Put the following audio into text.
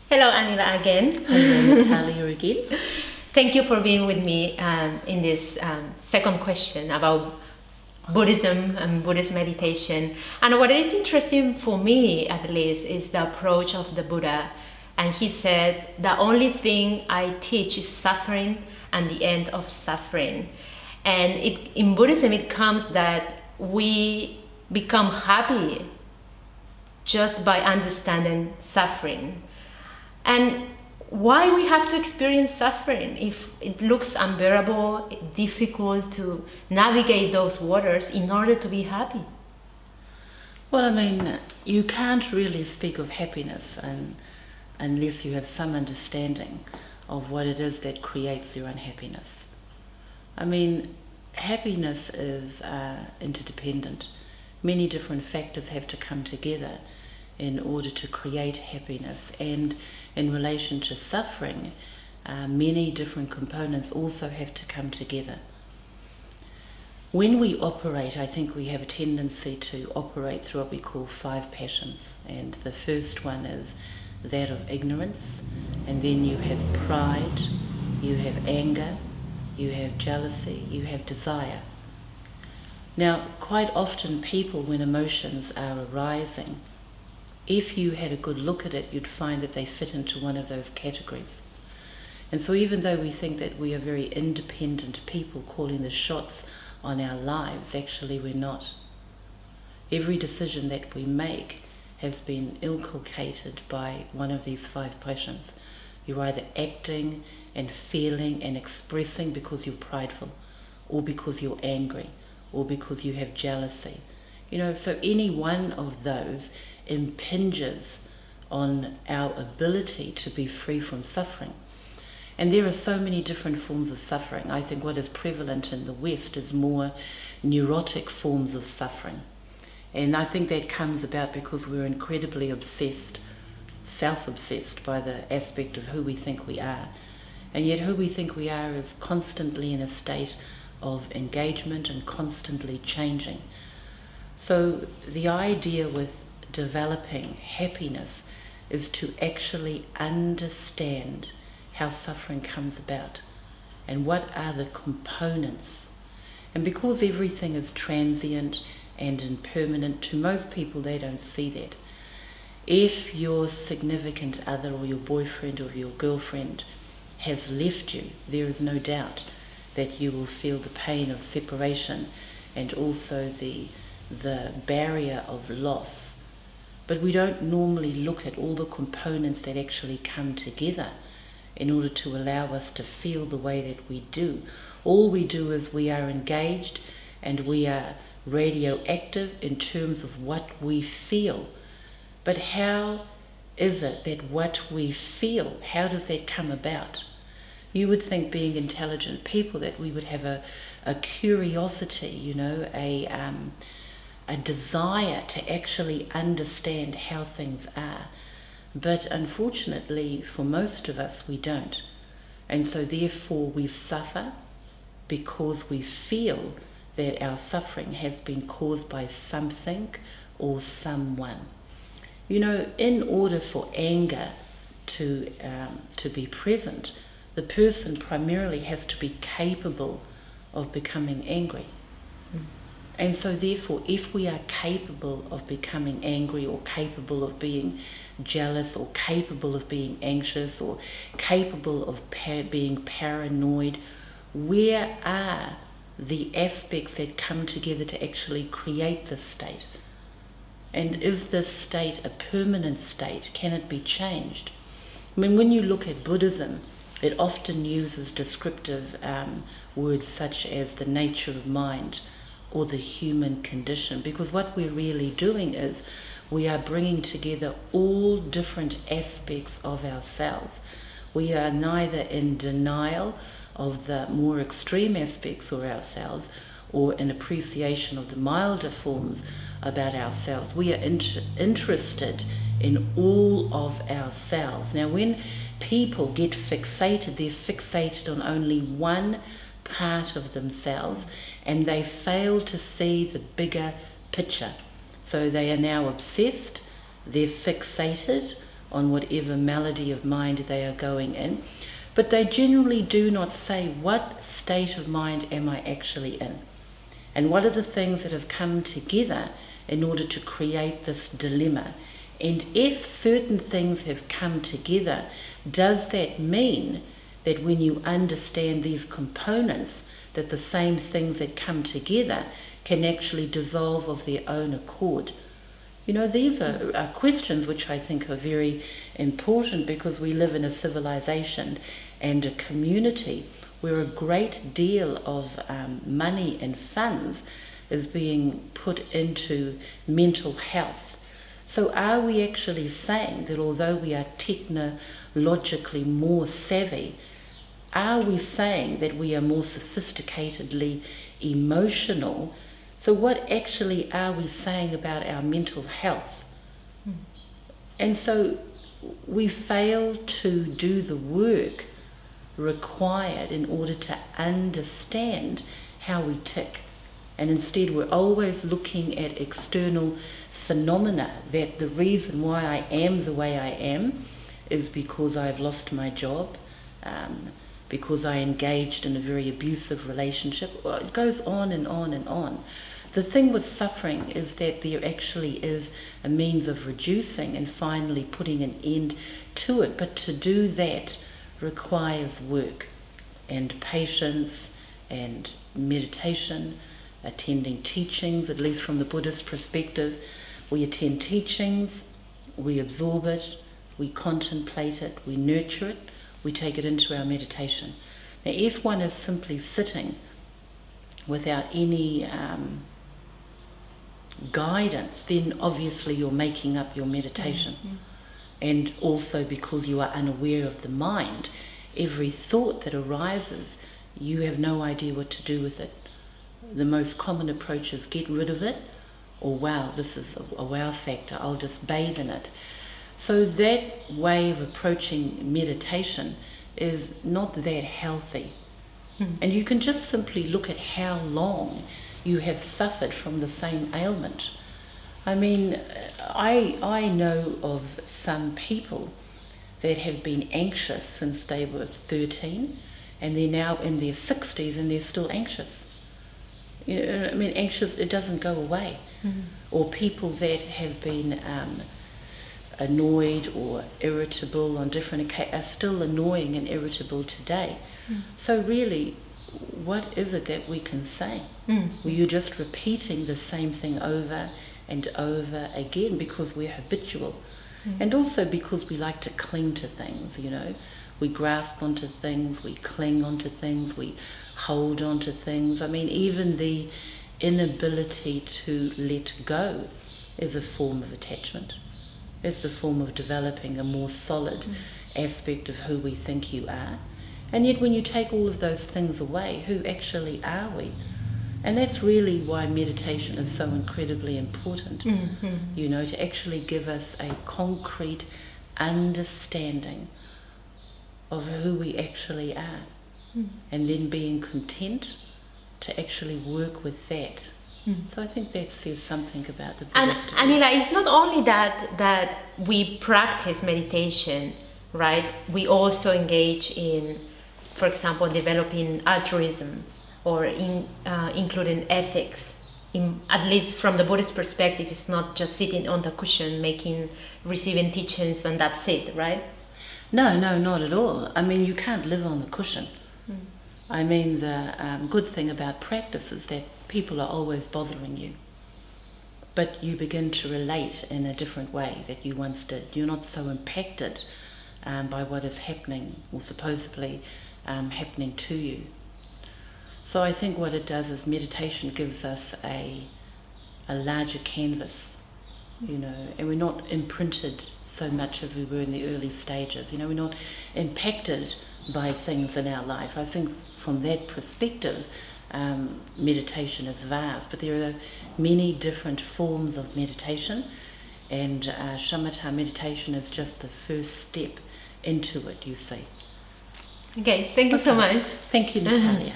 Hello, Anila again. Hello, Natalia again. Thank you for being with me in this second question about Buddhism and Buddhist meditation. And what is interesting for me, at least, is the approach of the Buddha. And he said, the only thing I teach is suffering and the end of suffering. And in Buddhism, it comes that we become happy just by understanding suffering. And why we have to experience suffering if it looks unbearable, difficult to navigate those waters in order to be happy? Well, I mean, you can't really speak of happiness unless you have some understanding of what it is that creates your unhappiness. I mean, happiness is interdependent. Many different factors have to come together in order to create happiness, and in relation to suffering, many different components also have to come together. When we operate, I think we have a tendency to operate through what we call 5 passions, and the first one is that of ignorance, and then you have pride, you have anger, you have jealousy, you have desire. Now, quite often people, when emotions are arising, if you had a good look at it, you'd find that they fit into one of those categories. And so even though we think that we are very independent people calling the shots on our lives, actually we're not. Every decision that we make has been inculcated by one of these 5 passions. You're either acting and feeling and expressing because you're prideful, or because you're angry, or because you have jealousy. So any one of those impinges on our ability to be free from suffering. And there are so many different forms of suffering. I think what is prevalent in the West is more neurotic forms of suffering. And I think that comes about because we're incredibly obsessed, self-obsessed by the aspect of who we think we are. And yet who we think we are is constantly in a state of engagement and constantly changing. So the idea with developing happiness is to actually understand how suffering comes about and what are the components. And because everything is transient and impermanent, to most people they don't see that. If your significant other or your boyfriend or your girlfriend has left you, there is no doubt that you will feel the pain of separation and also the barrier of loss. But we don't normally look at all the components that actually come together in order to allow us to feel the way that we do. All we do is we are engaged and we are radioactive in terms of what we feel. But how is it that what we feel, how does that come about? You would think, being intelligent people, that we would have a curiosity, a desire to actually understand how things are. But unfortunately, for most of us, we don't. And so therefore we suffer because we feel that our suffering has been caused by something or someone. In order for anger to be present, the person primarily has to be capable of becoming angry. And so therefore, if we are capable of becoming angry, or capable of being jealous, or capable of being anxious, or capable of being paranoid, where are the aspects that come together to actually create this state? And is this state a permanent state? Can it be changed? I mean, when you look at Buddhism, it often uses descriptive words such as the nature of mind, or the human condition, because what we're really doing is we are bringing together all different aspects of ourselves. We are neither in denial of the more extreme aspects of ourselves or in appreciation of the milder forms about ourselves. We are interested in all of ourselves. Now, when people get fixated, they're fixated on only one part of themselves, and they fail to see the bigger picture. So they are now obsessed, they're fixated on whatever malady of mind they are going in, but they generally do not say, what state of mind am I actually in? And what are the things that have come together in order to create this dilemma? And if certain things have come together, does that mean that when you understand these components, that the same things that come together can actually dissolve of their own accord? You know, these are questions which I think are very important, because we live in a civilization and a community where a great deal of money and funds is being put into mental health. So are we actually saying that although we are technologically more savvy, are we saying that we are more sophisticatedly emotional? So what actually are we saying about our mental health? And so we fail to do the work required in order to understand how we tick. And instead we're always looking at external phenomena, that the reason why I am the way I am is because I've lost my job, because I engaged in a very abusive relationship. Well, it goes on and on and on. The thing with suffering is that there actually is a means of reducing and finally putting an end to it. But to do that requires work and patience and meditation, attending teachings, at least from the Buddhist perspective. We attend teachings, we absorb it, we contemplate it, we nurture it, we take it into our meditation. Now, if one is simply sitting without any guidance, then obviously you're making up your meditation. And also because you are unaware of the mind, every thought that arises, you have no idea what to do with it. The most common approach is get rid of it, or wow, this is a wow factor, I'll just bathe in it. So that way of approaching meditation is not that healthy. And you can just simply look at how long you have suffered from the same ailment. I mean, I know of some people that have been anxious since they were 13, and they're now in their 60s and they're still anxious. You know, I mean, anxious, it doesn't go away. Or people that have been annoyed or irritable on different occasions are still annoying and irritable today. So really, what is it that we can say? Were you just repeating the same thing over and over again because we're habitual? And also because we like to cling to things, you know. We grasp onto things, we cling onto things, we hold onto things. I mean, even the inability to let go is a form of attachment. It's the form of developing a more solid aspect of who we think you are. And yet when you take all of those things away, who actually are we? And that's really why meditation is so incredibly important, you know, to actually give us a concrete understanding of who we actually are, and then being content to actually work with that. So I think that says something about the Buddhist. And Anila, it's not only that we practice meditation, right? We also engage in, for example, developing altruism, or including ethics. At least from the Buddhist perspective, it's not just sitting on the cushion, receiving teachings, and that's it, right? No, not at all. I mean, you can't live on the cushion. I mean, the good thing about practice is that people are always bothering you, but you begin to relate in a different way that you once did. You're not so impacted by what is happening, or supposedly happening to you. So I think what it does is meditation gives us a larger canvas, you know, and we're not imprinted so much as we were in the early stages. You know, we're not impacted by things in our life. I think from that perspective, meditation is vast, but there are many different forms of meditation, and shamatha meditation is just the first step into it, you see. Okay, thank you so much. Thank you, Natalia.